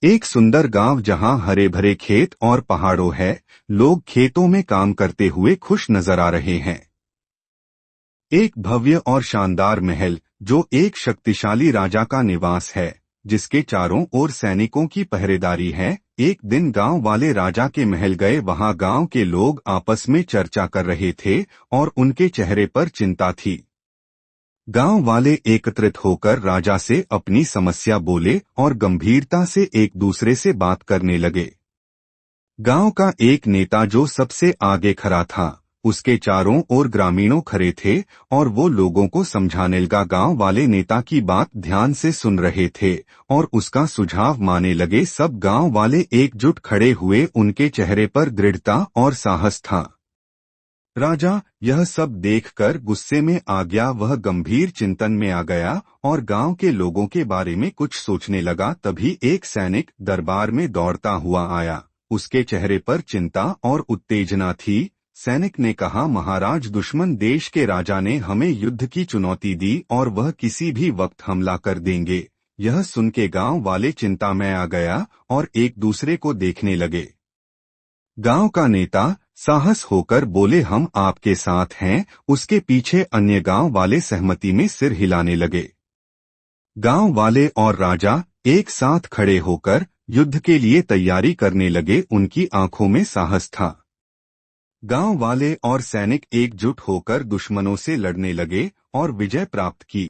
एक सुंदर गांव जहां हरे भरे खेत और पहाड़ों है। लोग खेतों में काम करते हुए खुश नजर आ रहे हैं। एक भव्य और शानदार महल जो एक शक्तिशाली राजा का निवास है, जिसके चारों ओर सैनिकों की पहरेदारी है। एक दिन गांव वाले राजा के महल गए। वहां गांव के लोग आपस में चर्चा कर रहे थे और उनके चेहरे पर चिंता थी। गांव वाले एकत्रित होकर राजा से अपनी समस्या बोले और गंभीरता से एक दूसरे से बात करने लगे। गांव का एक नेता जो सबसे आगे खड़ा था, उसके चारों ओर ग्रामीणों खड़े थे और वो लोगों को समझाने लगा। गांव वाले नेता की बात ध्यान से सुन रहे थे और उसका सुझाव मानने लगे। सब गांव वाले एकजुट खड़े हुए, उनके चेहरे पर दृढ़ता और साहस था। राजा यह सब देखकर गुस्से में आ गया। वह गंभीर चिंतन में आ गया और गांव के लोगों के बारे में कुछ सोचने लगा। तभी एक सैनिक दरबार में दौड़ता हुआ आया। उसके चेहरे पर चिंता और उत्तेजना थी। सैनिक ने कहा, महाराज, दुश्मन देश के राजा ने हमें युद्ध की चुनौती दी और वह किसी भी वक्त हमला कर देंगे। यह सुन के गांव वाले चिंता में आ गया और एक दूसरे को देखने लगे। गांव का नेता साहस होकर बोले, हम आपके साथ हैं। उसके पीछे अन्य गांव वाले सहमति में सिर हिलाने लगे। गांव वाले और राजा एक साथ खड़े होकर युद्ध के लिए तैयारी करने लगे। उनकी आंखों में साहस था। गांव वाले और सैनिक एकजुट होकर दुश्मनों से लड़ने लगे और विजय प्राप्त की।